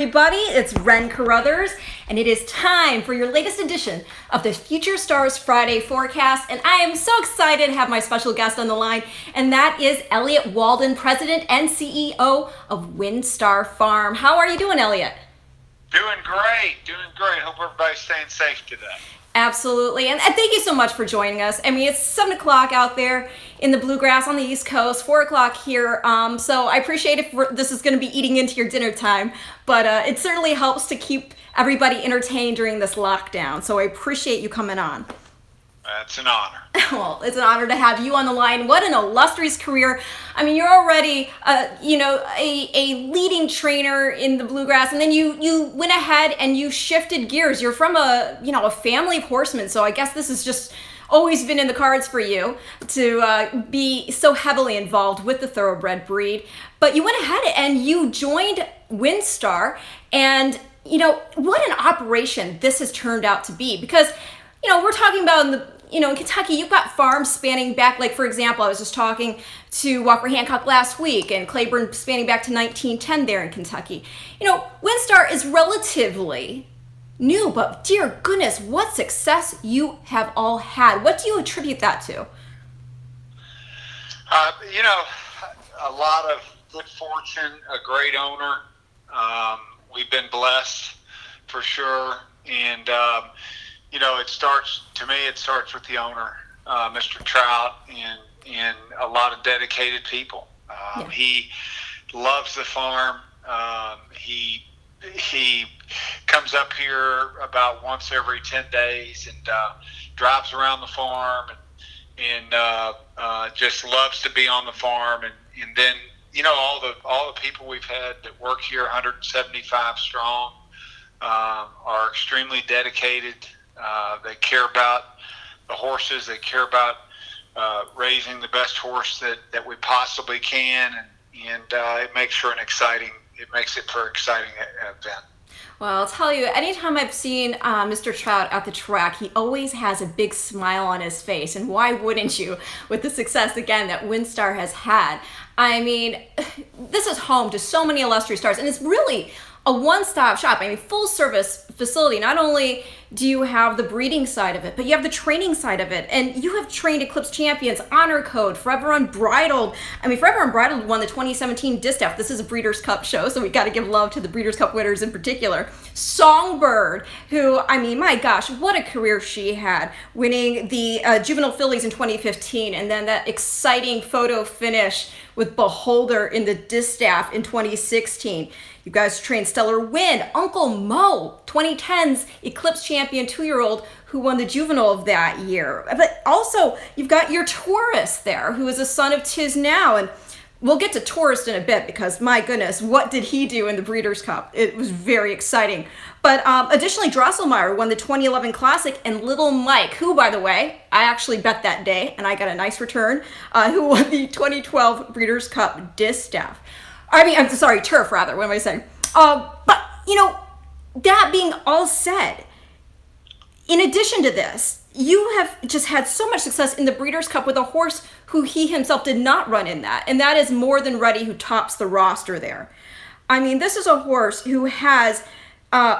Everybody, it's Ren Carothers, and it is time for your latest edition of the Future Stars Friday forecast. And I am so excited to have my special guest on the line, and that is Elliott Walden, President and CEO of WinStar Farm. How are you doing, Elliott? Doing great. Hope everybody's staying safe today. Absolutely, and thank you so much for joining us. I mean, it's 7 o'clock out there in the bluegrass on the East Coast, 4 o'clock here, so I appreciate if this is going to be eating into your dinner time, but it certainly helps to keep everybody entertained during this lockdown, so I appreciate you coming on. It's an honor. Well, it's an honor to have you on the line. What an illustrious career. I mean, you're already, a leading trainer in the bluegrass, and then you went ahead and you shifted gears. You're from a family of horsemen, so I guess this has just always been in the cards for you to be so heavily involved with the thoroughbred breed. But you went ahead and you joined WinStar, and, what an operation this has turned out to be, because we're talking about in Kentucky, you've got farms spanning back, like, for example, I was just talking to Walker Hancock last week, and Claiborne spanning back to 1910 there in Kentucky. WinStar is relatively new, but dear goodness, what success you have all had. What do you attribute that to? A lot of good fortune, a great owner. We've been blessed for sure, and it starts with the owner, Mr. Trout, and a lot of dedicated people. He loves the farm. He comes up here about once every 10 days and drives around the farm and just loves to be on the farm. And then, all the people we've had that work here, 175 strong, are extremely dedicated. They care about the horses. They care about raising the best horse that we possibly can, and it makes for an exciting event. Well, I'll tell you, anytime I've seen Mr. Trout at the track, he always has a big smile on his face, and why wouldn't you, with the success, again, that WinStar has had? I mean, this is home to so many illustrious stars, and it's really a one-stop shop. I mean, full-service facility. Not only do you have the breeding side of it, but you have the training side of it. And you have trained Eclipse champions, Honor Code, Forever Unbridled. I mean, Forever Unbridled won the 2017 Distaff. This is a Breeders' Cup show, so we got to give love to the Breeders' Cup winners in particular. Songbird, who, I mean, my gosh, what a career she had, winning the Juvenile Fillies in 2015, and then that exciting photo finish with Beholder in the Distaff in 2016. You guys trained Stellar Wind, Uncle Mo, 2010's Eclipse champion 2-year-old who won the juvenile of that year. But also, you've got your Taurus there, who is a son of Tiznow. And we'll get to Taurus in a bit because, my goodness, what did he do in the Breeders' Cup? It was very exciting. But additionally, Drosselmeyer won the 2011 Classic, and Little Mike, who, by the way, I actually bet that day, and I got a nice return, who won the 2012 Breeders' Cup Distaff. Turf, rather. What am I saying? But, that being all said, in addition to this, you have just had so much success in the Breeders' Cup with a horse who he himself did not run in that, and that is More Than Ready, who tops the roster there. I mean, this is a horse who has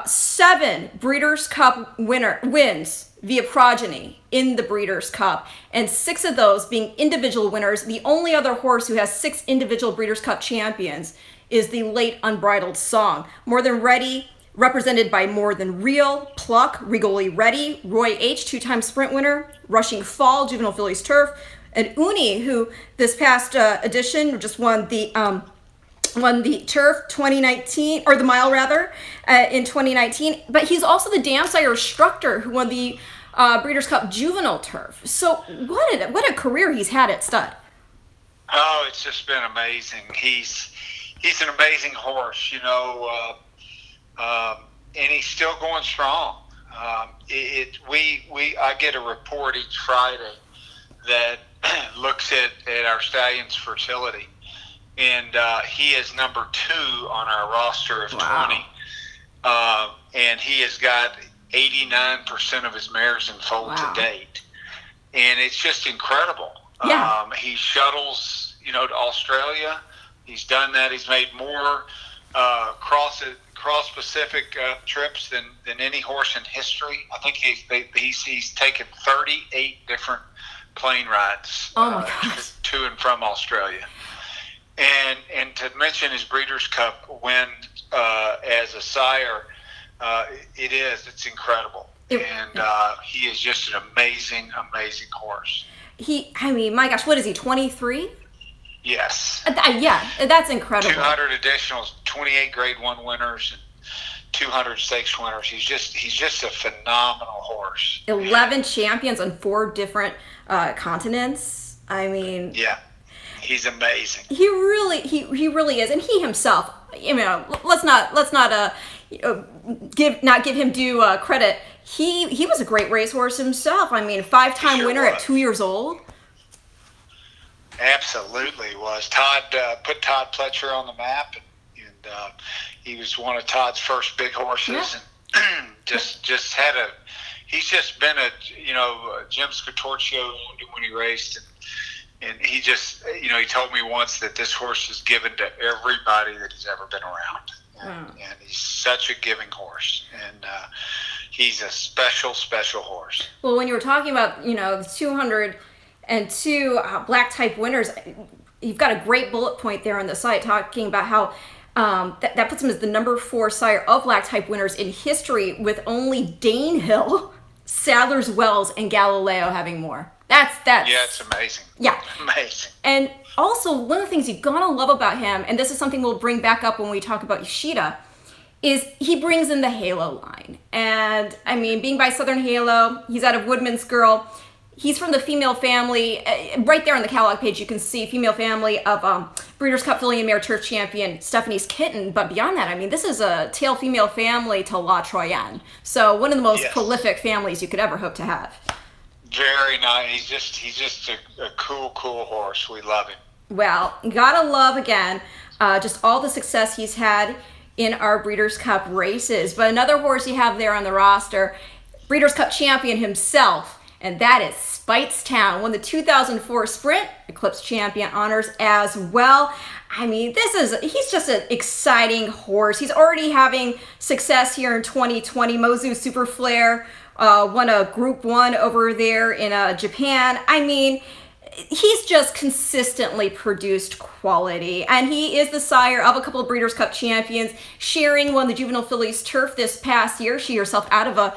7 Breeders' Cup wins via progeny in the Breeders' Cup, and 6 of those being individual winners. The only other horse who has 6 individual Breeders' Cup champions is the late Unbridled Song. More Than Ready, represented by More Than Real, Pluck, Regally Ready, Roy H., 2-time sprint winner, Rushing Fall, Juvenile Fillies Turf, and Uni, who this past edition just won the Turf 2019, or the Mile rather, in 2019. But he's also the Damsire Structor, who won the Breeders' Cup Juvenile Turf. So what a career he's had at stud. Oh, it's just been amazing. He's an amazing horse, and he's still going strong. I get a report each Friday that looks at our stallions' fertility. And he is number 2 on our roster of 20. And he has got 89% of his mares in foal to date. And it's just incredible. Yeah. He shuttles, to Australia. He's done that. He's made more cross Pacific trips than any horse in history. I think he's taken 38 different plane rides to and from Australia. And to mention his Breeders' Cup win as a sire, it's incredible. He is just an amazing horse. My gosh, what is he, 23? Yes. Yeah, that's incredible. 200 additionals, 28 Grade 1 winners, and 200 stakes winners. He's just a phenomenal horse. 11 champions on 4 different continents. I mean, yeah, he's amazing. He really is, and he himself. Let's not give him due credit. He was a great racehorse himself. I mean, 5-time winner at 2 years old. Absolutely was. Todd put Todd Pletcher on the map, and he was one of Todd's first big horses, and he's just been Jim Scatorcio when he raced, and he just he told me once that this horse is given to everybody that he's ever been around, and he's such a giving horse, and he's a special horse. Well, when you were talking about the 202 black type winners, you've got a great bullet point there on the site talking about how that puts him as the number 4 sire of black type winners in history, with only Danehill, Sadler's Wells, and Galileo having more. That's it's amazing. Yeah, amazing. And also, one of the things you're gonna love about him, and this is something we'll bring back up when we talk about Yoshida, is he brings in the Halo line. And I mean, being by Southern Halo, he's out of Woodman's Girl. He's from the female family. Right there on the catalog page, you can see female family of Breeders' Cup filly and mare turf champion Stephanie's Kitten. But beyond that, I mean, this is a tail female family to La Troyenne. So one of the most prolific families you could ever hope to have. Very nice. He's just a cool horse. We love him. Well, gotta love, again, just all the success he's had in our Breeders' Cup races. But another horse you have there on the roster, Breeders' Cup champion himself, and that is Speightstown. Won the 2004 Sprint, Eclipse Champion honors as well. I mean, he's just an exciting horse. He's already having success here in 2020. Mozu Super Flare won a Group 1 over there in Japan. I mean, he's just consistently produced quality, and he is the sire of a couple of Breeders' Cup champions. Sharing won the Juvenile Fillies Turf this past year. She herself out of a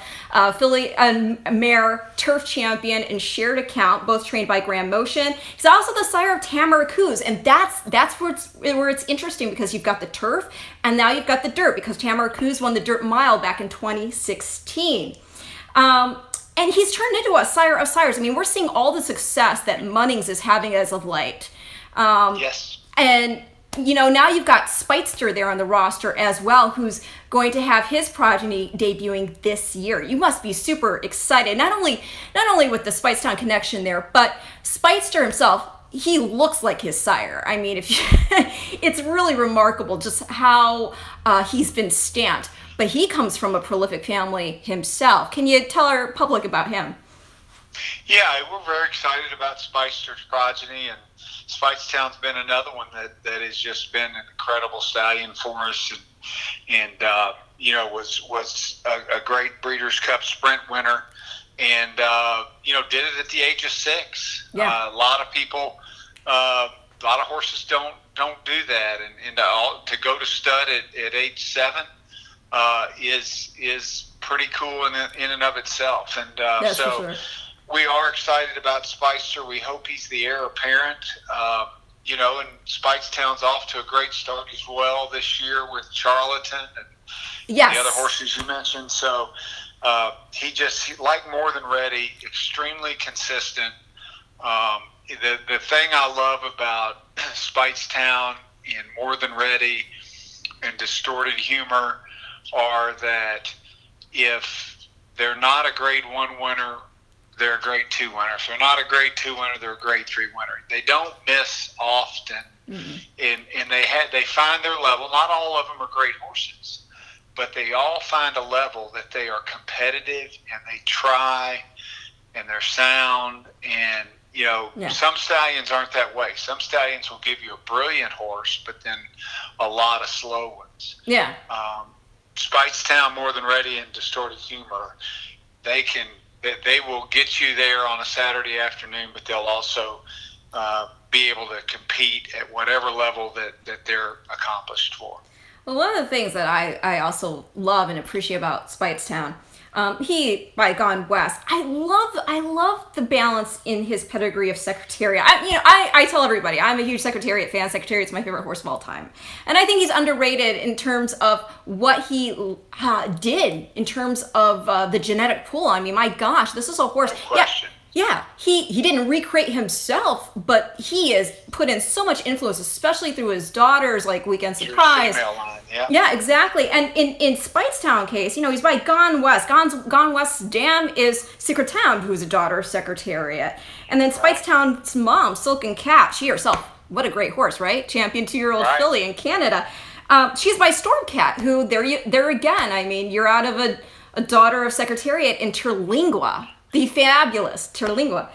filly and mare turf champion in shared account, both trained by Grand Motion. He's also the sire of Tamaracuz, and that's where it's interesting, because you've got the turf, and now you've got the dirt, because Tamaracuz won the dirt mile back in 2016. And he's turned into a sire of sires. I mean, we're seeing all the success that Munnings is having as of late. Yes. And, now you've got Speightster there on the roster as well, who's going to have his progeny debuting this year. You must be super excited, not only with the Speightstown connection there, but Speightster himself, he looks like his sire. I mean, it's really remarkable just how he's been stamped. But he comes from a prolific family himself. Can you tell our public about him? Yeah, we're very excited about Speightster's progeny, and Speightstown's been another one that has just been an incredible stallion for us, and was a great Breeders' Cup Sprint winner, and did it at the age of 6. Yeah. A lot of people, a lot of horses don't do that, and to go to stud at age 7. Is pretty cool in and of itself, and for sure. We are excited about Speightster. We hope he's the heir apparent, and Speightstown's off to a great start as well this year with Charlatan and the other horses you mentioned. So he like More Than Ready, extremely consistent. The thing I love about Speightstown and More Than Ready and Distorted Humor are that if they're not a Grade 1 winner, they're a Grade 2 winner. If they're not a Grade 2 winner, they're a Grade 3 winner. They don't miss often, and they find their level. Not all of them are great horses, but they all find a level that they are competitive, and they try, and they're sound, and some stallions aren't that way. Some stallions will give you a brilliant horse, but then a lot of slow ones. Yeah. Speightstown, More Than Ready, and Distorted Humor, they will get you there on a Saturday afternoon, but they'll also be able to compete at whatever level that they're accomplished for. Well, one of the things that I also love and appreciate about Speightstown, he by Gone West. I love the balance in his pedigree of Secretariat. I tell everybody I'm a huge Secretariat fan. Secretariat's my favorite horse of all time, and I think he's underrated in terms of what he did in terms of the genetic pool. I mean, my gosh, this is a horse. No question. Yeah, he didn't recreate himself, but he has put in so much influence, especially through his daughters, like Weekend Surprise. Female line, yeah. Yeah, exactly. And in Speightstown case, he's by Gone West. Gone West's dam is Secret Town, who's a daughter of Secretariat. And then Speightstown's mom, Silken Cat, she herself, what a great horse, right? Champion 2-year-old filly in Canada. She's by Stormcat, who, there again, I mean, you're out of a daughter of Secretariat in Terlingua. The fabulous Terlingua.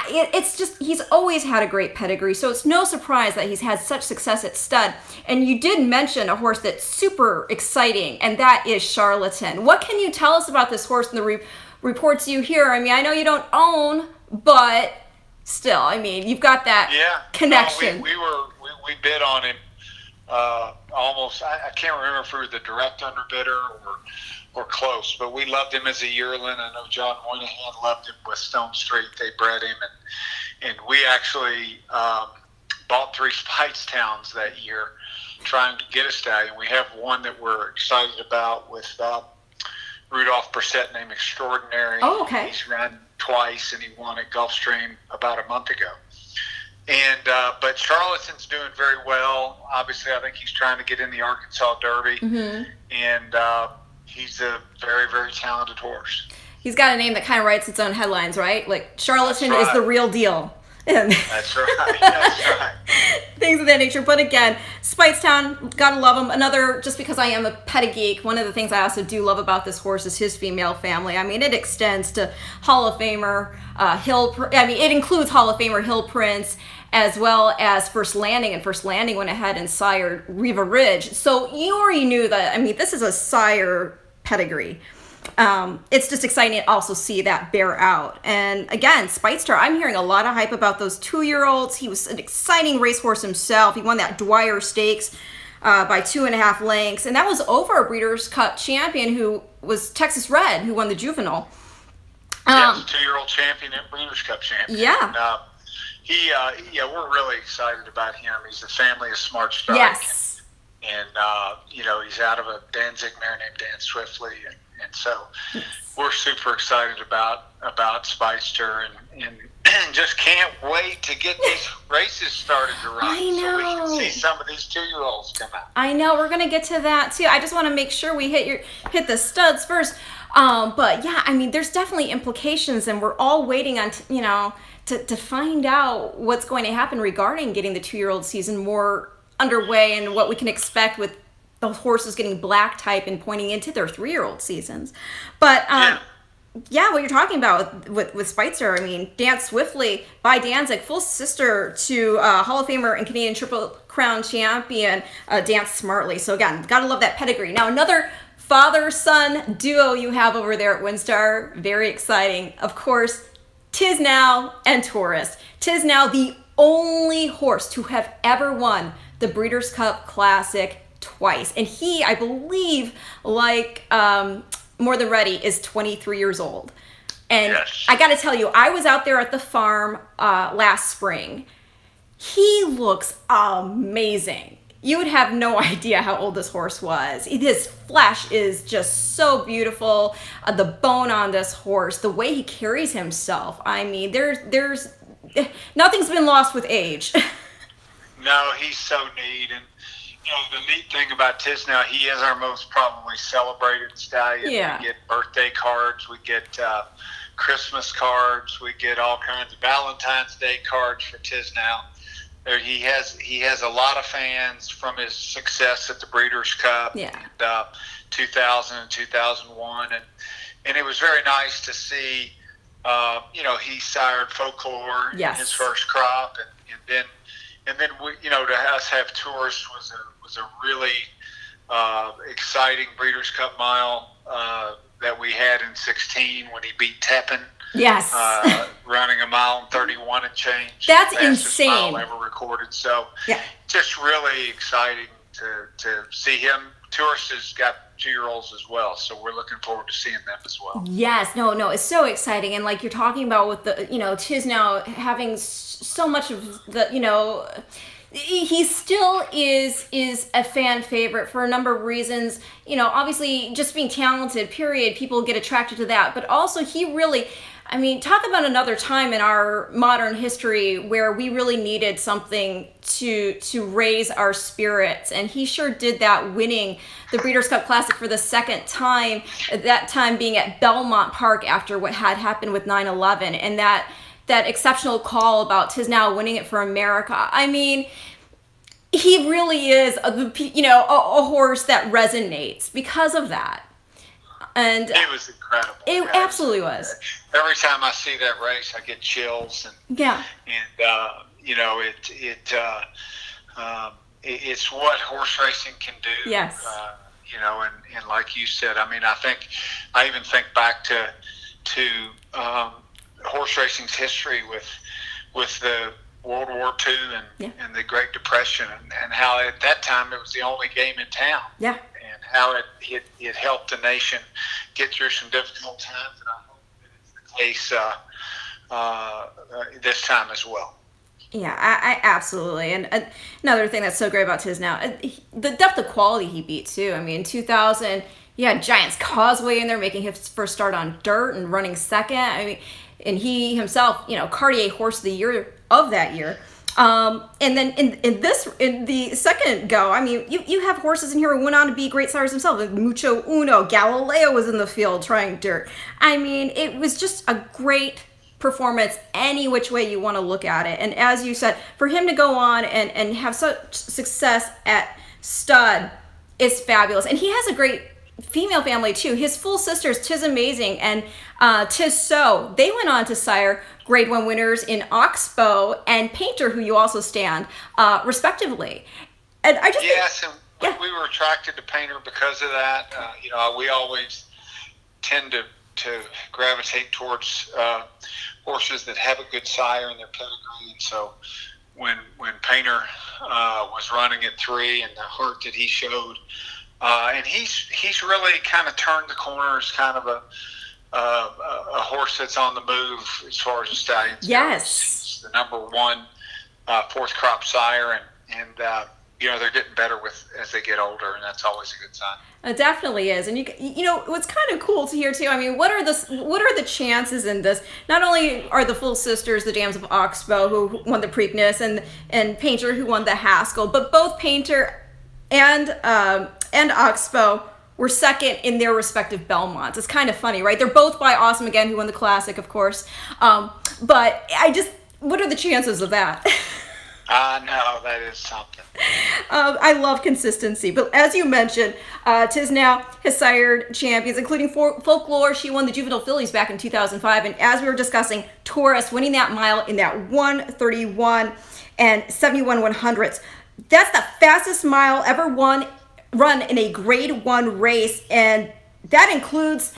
It's just, he's always had a great pedigree, so it's no surprise that he's had such success at stud. And you did mention a horse that's super exciting, and that is Charlatan. What can you tell us about this horse and the reports you hear? I mean, I know you don't own, but still, I mean, you've got that connection. No, we bid on him almost, I can't remember if we were the direct underbidder or close, but we loved him as a yearling. I know John Moynihan loved him with Stone Street. They bred him, and we actually bought 3 Speightstowns that year trying to get a stallion. We have one that we're excited about with Rudolph Brissett named Extraordinary. Oh, okay. He's run twice, and he won at Gulfstream about a month ago. And but Charlatan's doing very well. Obviously, I think he's trying to get in the Arkansas Derby, and he's a very, very talented horse. He's got a name that kind of writes its own headlines, right? Like, Charlatan is the real deal. That's right. That's right. Things of that nature. But again, Speightstown, gotta love him. Another, just because I am a petty geek, one of the things I also do love about this horse is his female family. I mean, it extends to Hall of Famer it includes Hall of Famer Hill Prince, as well as First Landing, and First Landing went ahead and sired Riva Ridge. So you already knew that, I mean, this is a sire pedigree. It's just exciting to also see that bear out. And again, Speightstown, I'm hearing a lot of hype about those 2-year-olds. He was an exciting racehorse himself. He won that Dwyer Stakes by 2.5 lengths. And that was over a Breeders' Cup champion who was Texas Red, who won the juvenile. Yes, 2-year-old champion and Breeders' Cup champion. Yeah. And, we're really excited about him. He's a family of smart stock. Yes. And he's out of a Danzig mare named Dan Swiftly. And so we're super excited about Speightster and just can't wait to get these races started to run. I know. So we can see some of these 2-year-olds come out. I know. We're going to get to that too. I just want to make sure we hit the studs first. But yeah, I mean, there's definitely implications, and we're all waiting on, to find out what's going to happen regarding getting the 2-year-old season more underway and what we can expect with the horses getting black type and pointing into their 3-year-old seasons. But what you're talking about with Speightster, I mean, Dan Swiftly by Danzig, full sister to Hall of Famer and Canadian Triple Crown champion Dance Smartly. So again, gotta love that pedigree. Now another father-son duo you have over there at WinStar, very exciting. Of course, Tiznow and Taurus. Tiznow, the only horse to have ever won the Breeders' Cup Classic twice. And he, I believe, like More Than Ready, is 23 years old. And yes. I got to tell you, I was out there at the farm last spring. He looks amazing. You would have no idea how old this horse was. His flesh is just so beautiful. The bone on this horse, the way he carries himself. I mean, there's nothing's been lost with age. No, he's so neat. And the neat thing about Tiznow, he is our most probably celebrated stallion. Yeah. We get birthday cards, we get Christmas cards, we get all kinds of Valentine's Day cards for Tiznow. He has a lot of fans from his success at the Breeders' Cup, 2000 and 2001, and it was very nice to see. He sired Folklore in his first crop, and then we, to us have Tourist was a really exciting Breeders' Cup Mile that we had in 16 when he beat Tepin. Yes. Running a mile and 31 and change. That's fastest insane. Mile ever recorded. So yeah, just really exciting to see him. Tourist has got 2-year-olds as well, so we're looking forward to seeing them as well. Yes, no, it's so exciting, and like you're talking about with the Tiznow having so much of the he still is a fan favorite for a number of reasons. Obviously just being talented, period. People get attracted to that, but also he really. I mean, talk about another time in our modern history where we really needed something to raise our spirits. And he sure did that, winning the Breeders' Cup Classic for the second time, at that time being at Belmont Park after what had happened with 9/11. And that exceptional call about Tiznow winning it for America. I mean, he really is a horse that resonates because of that. And it was incredible. It absolutely was. Every time I see that race, I get chills, and it's what horse racing can do. Yes. And like you said, I mean, I even think back to horse racing's history with the World War II and the Great Depression, and how at that time it was the only game in town. Yeah. And how it helped the nation get through some difficult times, and I hope that it's the case this time as well. Yeah, I absolutely. And another thing that's so great about Tiznow, the depth of quality he beat too. I mean, in 2000, you had Giants Causeway in there making his first start on dirt and running second. I mean, and he himself, Cartier Horse of the Year of that year. And then in the second go, I mean, you have horses in here who went on to be great sires themselves. Like Mucho Uno, Galileo was in the field trying dirt. I mean, it was just a great performance any which way you want to look at it. And as you said, for him to go on and have such success at stud is fabulous. And he has a great female family too. His full sisters, Tiz Amazing and Tiz So, they went on to sire Grade 1 winners in Oxbow and Painter, who you also stand, respectively. And I just we were attracted to Painter because of that. We always tend to gravitate towards horses that have a good sire in their pedigree. And so when Painter was running at 3 and the heart that he showed, and he's really kind of turned the corner as kind of a horse that's on the move as far as the stallions. Yes. He's the number 1 fourth crop sire, and they're getting better as they get older, and that's always a good sign. It definitely is. And what's kind of cool to hear too, I mean, what are the chances in this? Not only are the full sisters the dams of Oxbow who won the Preakness and Painter who won the Haskell, but both Painter and Oxbow were second in their respective Belmonts. It's kind of funny, right? They're both by Awesome Again, who won the Classic, of course. But what are the chances of that? No, that is something. I love consistency. But as you mentioned, Tiznow has sired champions, including Folklore. She won the Juvenile Fillies back in 2005. And as we were discussing, Taurus winning that mile in that 1:31 and 71 100ths. That's the fastest mile ever run in a Grade 1 race, and that includes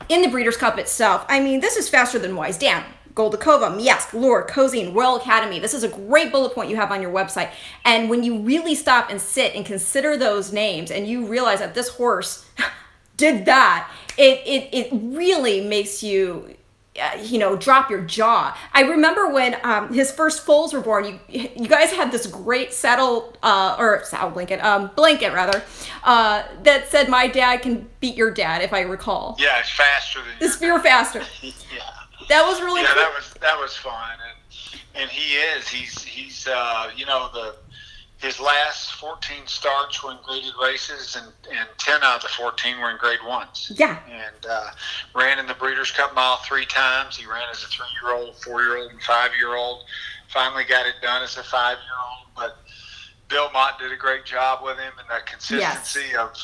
in the Breeders' Cup itself. I mean, this is faster than Wise Dan, Goldakova, Miesk, Lure, Kozine, Royal Academy. This is a great bullet point you have on your website. And when you really stop and sit and consider those names and you realize that this horse did that, it really makes you drop your jaw. I remember when his first foals were born, you guys had this great saddle blanket rather, that said, "My dad can beat your dad," if I recall. Yeah, it's faster than you're faster. Yeah. That was really cool. that was fun, and he's his last 14 starts were in graded races, and 10 out of the 14 were in Grade 1s. Yeah. And ran in the Breeders' Cup Mile 3 times. He ran as a 3-year-old, 4-year-old, and 5-year-old. Finally got it done as a 5-year-old. But Bill Mott did a great job with him, and that consistency of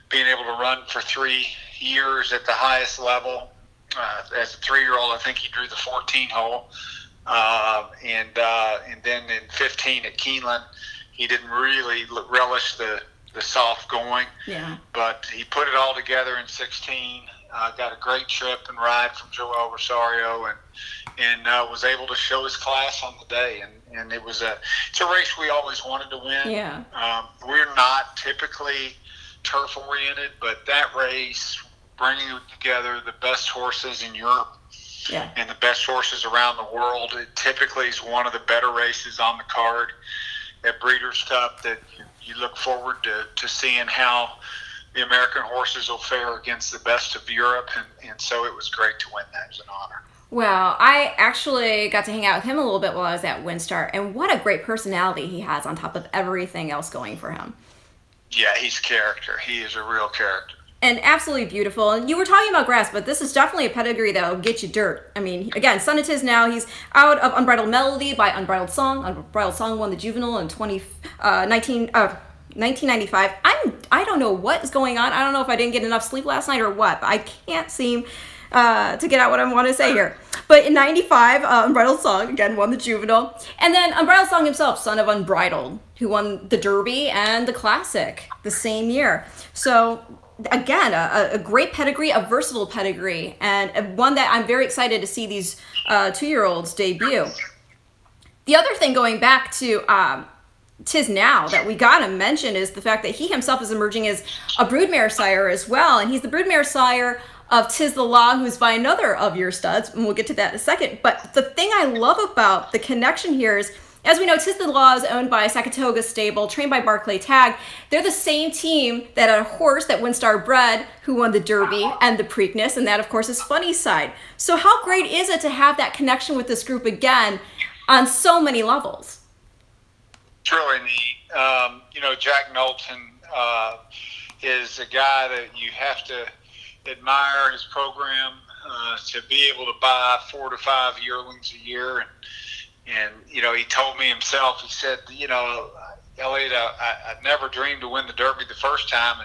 being able to run for 3 years at the highest level. As a 3-year-old, I think he drew the 14 hole. And then in 15 at Keeneland, he didn't really relish the the soft going. Yeah. But he put it all together in 16. Got a great trip and ride from Joel Rosario, and was able to show his class on the day. And it's a race we always wanted to win. Yeah. We're not typically turf oriented, but that race, bringing together the best horses in Europe, yeah, and the best horses around the world, it typically is one of the better races on the card at Breeders' Cup, that you look forward to seeing how the American horses will fare against the best of Europe, and so it was great to win that. It was an honor. Well, I actually got to hang out with him a little bit while I was at WinStar, and what a great personality he has on top of everything else going for him. Yeah, he's character. He is a real character. And absolutely beautiful. And you were talking about grass, but this is definitely a pedigree that will get you dirt. I mean, again, son of Tiznow, he's out of Unbridled Melody by Unbridled Song. Unbridled Song won the juvenile in 1995. I don't know what is going on. I don't know if I didn't get enough sleep last night or what, but I can't seem to get out what I want to say here. But in 95, Unbridled Song, again, won the juvenile. And then Unbridled Song himself, son of Unbridled, who won the Derby and the Classic the same year. So again, a great pedigree, a versatile pedigree, and one that I'm very excited to see these 2-year-olds debut. The other thing going back to Tiznow that we gotta mention is the fact that he himself is emerging as a broodmare sire as well, and he's the broodmare sire of Tiznow, who's by another of your studs, and we'll get to that in a second. But the thing I love about the connection here is, as we know, Tiznow is owned by Sakatoga Stable, trained by Barclay Tagg. They're the same team that had a horse that WinStar bred who won the Derby and the Preakness, and that, of course, is Funny Side. So how great is it to have that connection with this group again on so many levels? It's really neat. Jack Knowlton is a guy that you have to admire his program, to be able to buy 4 to 5 yearlings a year. And he told me himself, he said, Elliott, I never dreamed to win the Derby the first time,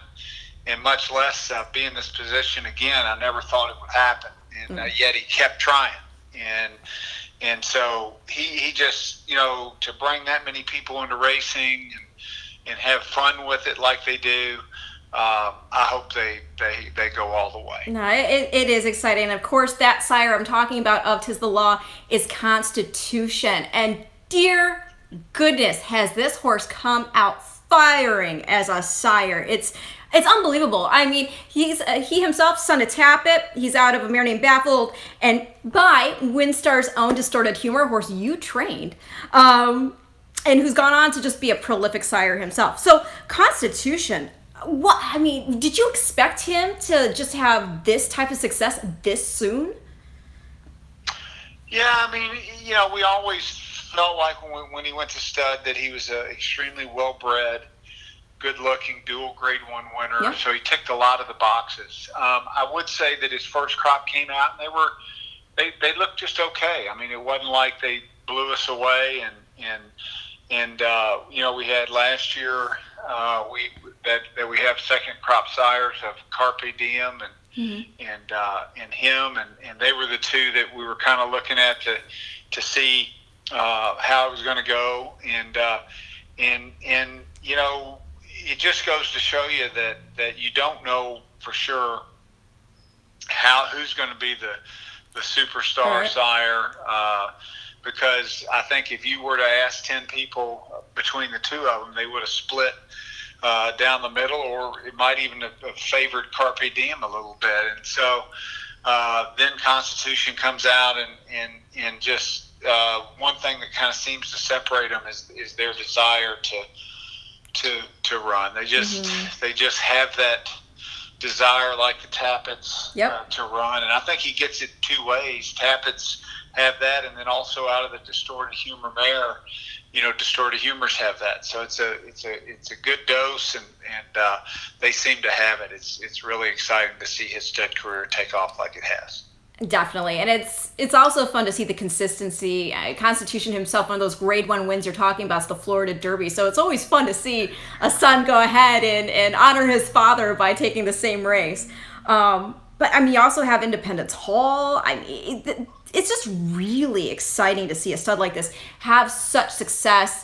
and much less be in this position again. I never thought it would happen. And yet he kept trying. And so he just, to bring that many people into racing and have fun with it like they do, I hope they go all the way. No, it is exciting. And of course, that sire I'm talking about of Tiznow is Constitution. And dear goodness, has this horse come out firing as a sire. It's unbelievable. I mean, he himself, son of Tappet. He's out of a mare named Baffled, and by WinStar's own Distorted Humor, horse you trained, and who's gone on to just be a prolific sire himself. So Constitution. Did you expect him to just have this type of success this soon? Yeah, we always felt like when he went to stud that he was extremely well-bred, good-looking, dual Grade 1 winner. Yep. So he ticked a lot of the boxes. I would say that his first crop came out, and they looked just okay. It wasn't like they blew us away, and we had last year we have second crop sires of Carpe Diem and him, and they were the two that we were kind of looking at to see how it was going to go, and it just goes to show you that you don't know for sure who's going to be the superstar sire. Because I think if you were to ask 10 people between the two of them, they would have split down the middle, or it might even have favored Carpe Diem a little bit. And so then Constitution comes out, and just one thing that kind of seems to separate them is their desire to run. They just have that desire, like the Tappets, to run. And I think he gets it two ways. Tappets have that, and then also out of the Distorted Humor mare, Distorted Humors have that. So it's a good dose, and they seem to have it. It's really exciting to see his stud career take off like it has. Definitely, and it's also fun to see the consistency. Constitution himself, one of those Grade 1 wins you're talking about, is the Florida Derby. So it's always fun to see a son go ahead and honor his father by taking the same race. But you also have Independence Hall. It's just really exciting to see a stud like this have such success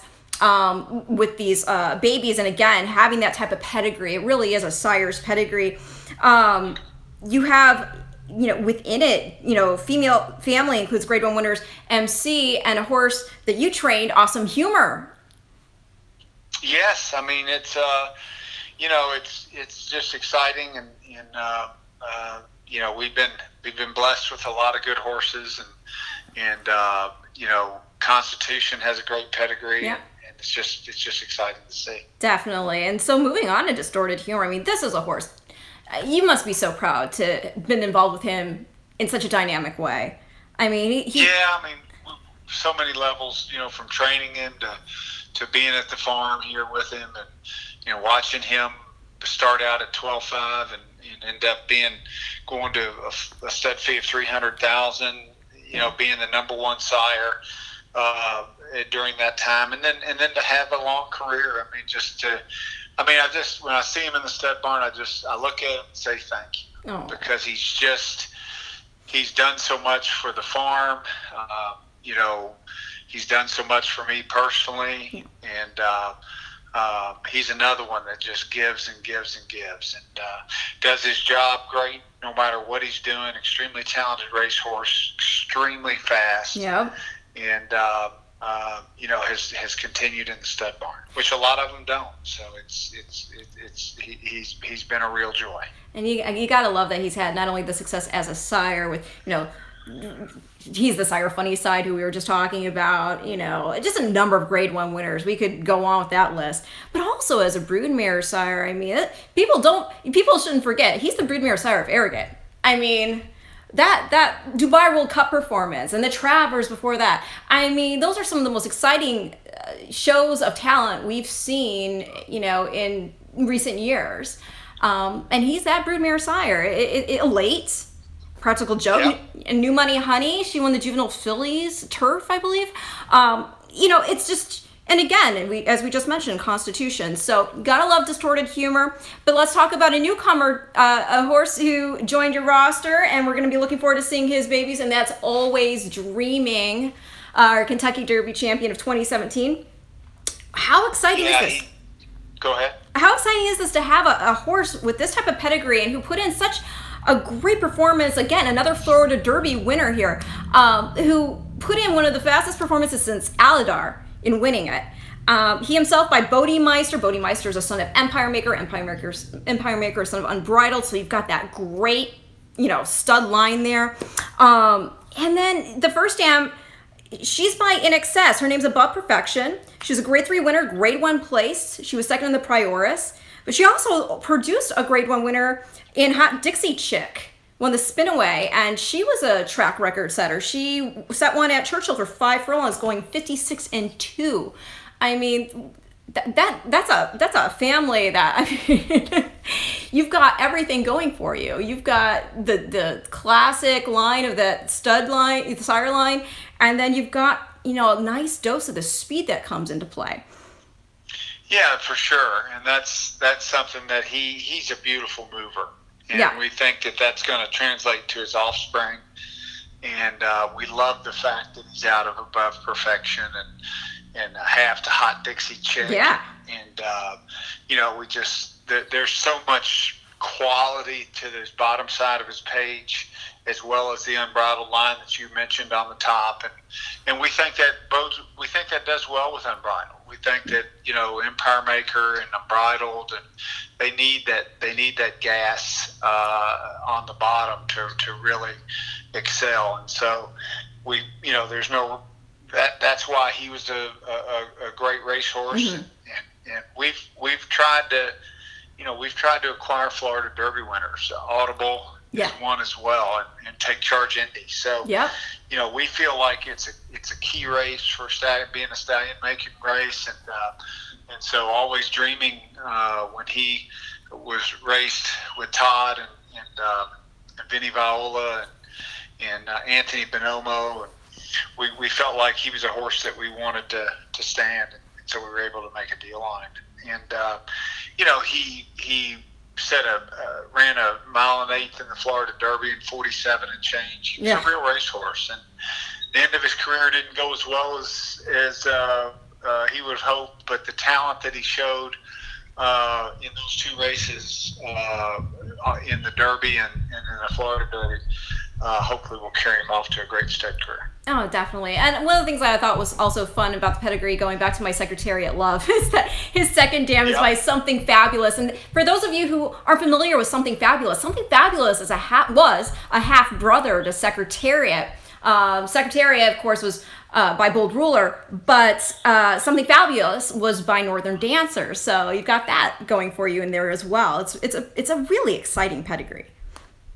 with these babies. And again, having that type of pedigree, it really is a sire's pedigree. You have, within it, female family includes grade 1 winners, MC, and a horse that you trained, Awesome Humor. Yes, I mean it's just exciting, and we've been blessed with a lot of good horses, and Constitution has a great pedigree. Yeah. And it's just exciting to see. Definitely. And so moving on to Distorted Humor, I mean, this is a horse. You must be so proud to have been involved with him in such a dynamic way. I mean, so many levels, from training him to being at the farm here with him, and watching him start out at 12.5 and end up going to a stud fee of $300,000. Being the number 1 sire during that time, and then to have a long career. When I see him in the stud barn, I look at him and say thank you. Oh. Because he's done so much for the farm. He's done so much for me personally, and he's another one that just gives and gives and gives, and does his job great no matter what he's doing. Extremely talented racehorse, extremely fast. Yep. And has continued in the stud barn, which a lot of them don't. So he's been a real joy. And you gotta love that he's had not only the success as a sire with he's the sire funny side who we were just talking about, just a number of grade 1 winners. We could go on with that list, but also as a broodmare sire. I mean, people shouldn't forget he's the broodmare sire of Arrogate. I mean, that Dubai World Cup performance and the Travers before that. I mean, those are some of the most exciting shows of talent we've seen, in recent years. And he's that broodmare sire. It elates. Practical Joke, yeah. And New Money Honey, she won the Juvenile Fillies Turf, I believe. It's just, and again, as we just mentioned, Constitution. So gotta love Distorted Humor. But let's talk about a newcomer, a horse who joined your roster, and we're going to be looking forward to seeing his babies, and that's Always Dreaming, our Kentucky Derby champion of 2017. How exciting is this? Go ahead. How exciting is this to have a horse with this type of pedigree and who put in such a great performance, again, another Florida Derby winner here, who put in one of the fastest performances since Aladar in winning it. He himself by Bodemeister. Bodemeister is a son of Empire Maker. Empire Maker is a son of Unbridled. So you've got that great, stud line there. And then the first dam, she's by In Excess. Her name's Above Perfection. She's a grade 3 winner, grade 1 place. She was second in the Prioris. But she also produced a grade 1 winner in Hot Dixie Chick, won the Spinaway, and she was a track record setter. She set one at Churchill for 5 furlongs, going 56-2. I mean, that's a family that you've got everything going for you. You've got the classic line of that stud line, the sire line, and then you've got a nice dose of the speed that comes into play. Yeah, for sure, and that's something that he's a beautiful mover. And we think that that's going to translate to his offspring. And we love the fact that he's out of Above Perfection and half to Hot Dixie Chick. Yeah. And, there's so much quality to this bottom side of his page, as well as the Unbridled line that you mentioned on the top. And we think that does well with Unbridled. We think that, Empire Maker and Unbridled, and they need that gas on the bottom to really excel. And so that's why he was a great racehorse. Mm-hmm. And we've tried to acquire Florida Derby winners. Audible is one as well, and Take Charge Indy. So we feel like it's a key race for being a stallion making race, and so Always Dreaming, when he was raced with Todd and Vinny Viola and Anthony Bonomo, and we felt like he was a horse that we wanted to stand, and so we were able to make a deal on it. And he ran a 1 1/8 miles in the Florida Derby in 47 and change. He's a real racehorse, and the end of his career didn't go as well he would hope, but the talent that he showed in those 2 races in the Derby and in the Florida Derby, hopefully will carry him off to a great stud career. Oh, definitely. And one of the things that I thought was also fun about the pedigree, going back to my Secretariat love, is that his second dam is by Something Fabulous. And for those of you who aren't familiar with Something Fabulous is was a half brother to Secretariat. Secretariat, of course, was by Bold Ruler, but Something Fabulous was by Northern Dancer. So you've got that going for you in there as well. It's a really exciting pedigree.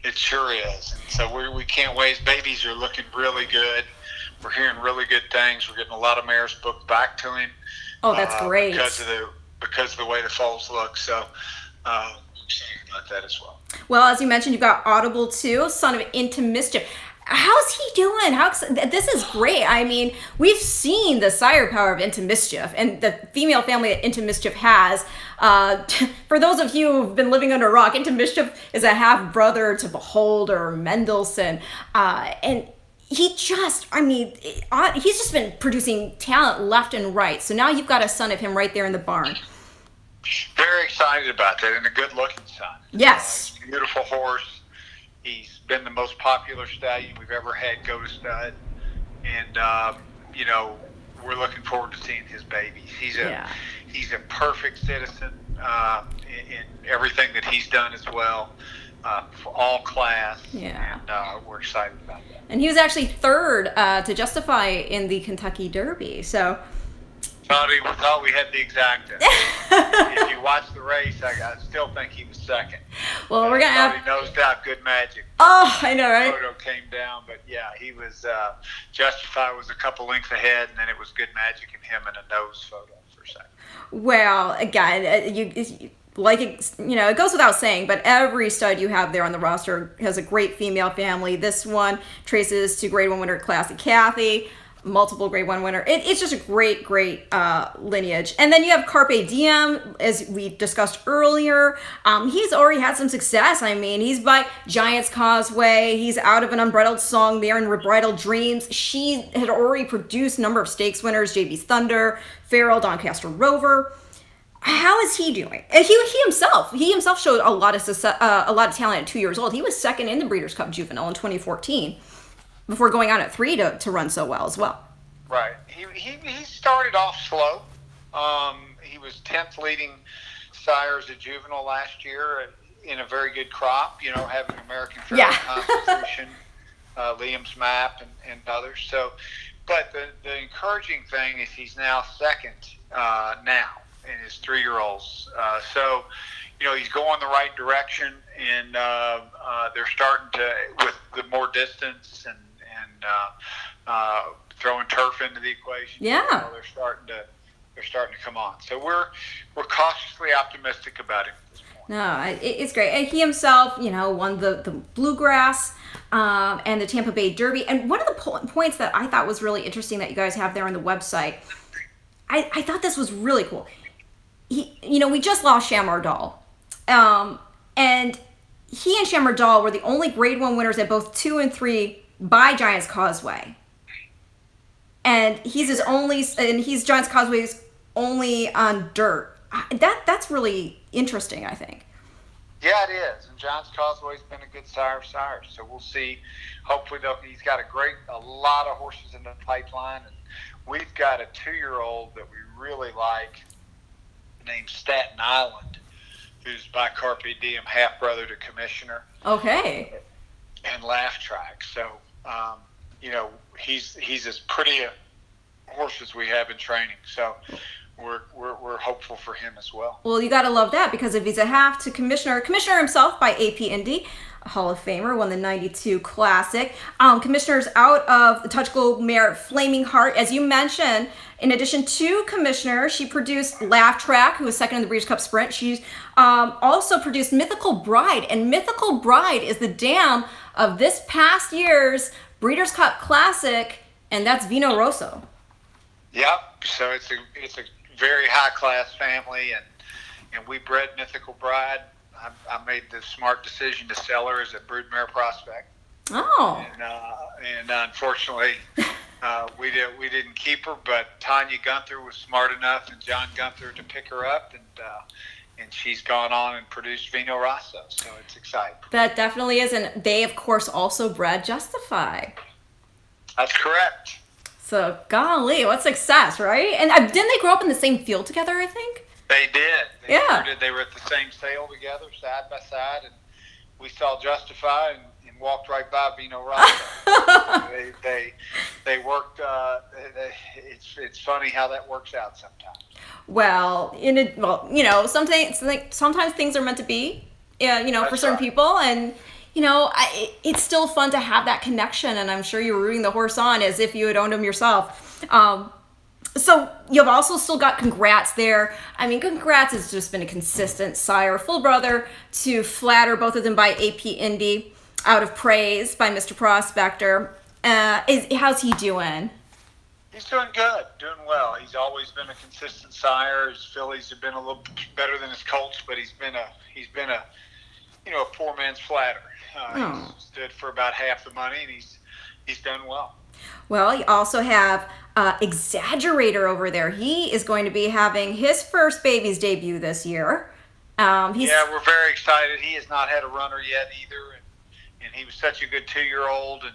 It sure is. And so we can't wait. His babies are looking really good. We're hearing really good things. We're getting a lot of mares booked back to him. Oh, that's great. Because of the way the foals look. So I'm excited about that as well. Well, as you mentioned, you've got Audible too, son of Into Mischief. How's he doing? This is great. I mean, we've seen the sire power of Into Mischief and the female family that Into Mischief has. For those of you who've been living under a rock, Into Mischief is a half brother to Beholder, Mendelssohn, and he's just been producing talent left and right. So now you've got a son of him right there in the barn. Very excited about that, and a good-looking son. Yes. Beautiful horse. He's been the most popular stallion we've ever had go to stud, and we're looking forward to seeing his babies. He's a perfect citizen in everything that he's done as well, for all class. Yeah. And we're excited about that. And he was actually third to Justify in the Kentucky Derby. So. Thought we had the exacta. If you watch the race, I still think he was second. Well, we're gonna have. He nosed out Good Magic. Oh, I know, right? Photo came down, but yeah, he was. Justify was a couple lengths ahead, and then it was Good Magic and him in a nose photo for a second. Well, again, it goes without saying, but every stud you have there on the roster has a great female family. This one traces to Grade 1 winner Classy Kathy. Multiple Grade 1 winner. It's just a great lineage. And then you have Carpe Diem, as we discussed earlier. He's already had some success. I mean, he's by Giant's Causeway. He's out of an Unbridled Song there in Rebridled Dreams. She had already produced a number of stakes winners, JB's Thunder, Farrell, Doncaster Rover. How is he doing? He himself showed a lot of success, a lot of talent at 2 years old. He was second in the Breeders' Cup Juvenile in 2014. Before going on at 3 to run so well as well. Right. He started off slow. He was 10th leading sire as a juvenile last year in a very good crop, having American Fair Constitution, Liam's Map, and others. So, but the encouraging thing is he's now second now in his 3-year-olds. So, he's going the right direction, and they're starting to, with the more distance and throwing turf into the equation. Yeah, they're starting to come on. So we're cautiously optimistic about him at this point. No, it's great. And he himself, won the Bluegrass and the Tampa Bay Derby. And one of the points that I thought was really interesting that you guys have there on the website, I thought this was really cool. We just lost Shamar Dahl, and he and Shamar Dahl were the only Grade 1 winners at both 2 and 3 by Giant's Causeway. And he's Giant's Causeway's only on dirt. That's really interesting, I think. Yeah, it is. And Giant's Causeway's been a good sire of sires. So we'll see. Hopefully, he's got a lot of horses in the pipeline. And we've got a 2-year-old that we really like named Staten Island, who's by Carpe Diem, half-brother to Commissioner. Okay. And Laugh Track. So, he's as pretty a horse as we have in training. So we're hopeful for him as well. Well, you got to love that, because if he's a half to Commissioner himself by AP Indy, a Hall of Famer, won the 92 Classic. Commissioner's out of the Touch Gold mare Flaming Heart. As you mentioned, in addition to Commissioner, she produced Laugh Track, who was second in the Breeders' Cup Sprint. She's also produced Mythical Bride, and Mythical Bride is the dam of this past year's Breeders' Cup Classic, and that's Vino Rosso. Yep. So it's a very high class family, and we bred Mythical Bride. I made the smart decision to sell her as a broodmare prospect. Oh. And unfortunately, We didn't keep her, but Tanya Gunther was smart enough, and John Gunther to pick her up, and she's gone on and produced Vino Rosso, so it's exciting. That definitely is, and they of course also bred Justify. That's correct. So golly, what success, right? And didn't they grow up in the same field together, I think? They did. Yeah. They were at the same sale together, side by side, and we saw Justify and walked right by Vino Rosso. they worked. It's funny how that works out sometimes. Well, sometimes things are meant to be, for certain people, and it's still fun to have that connection. And I'm sure you're rooting the horse on as if you had owned him yourself. So you've also still got Congrats there. I mean, Congrats has just been a consistent sire, full brother to Flatter, both of them by AP Indy, out of Praise by Mr. Prospector. How's he doing? He's doing good, doing well. He's always been a consistent sire. His fillies have been a little better than his colts, but he's been a poor man's Flatter. He's stood for about half the money, and he's done well. Well, you also have Exaggerator over there. He is going to be having his first baby's debut this year. We're very excited. He has not had a runner yet either, and he was such a good 2-year-old and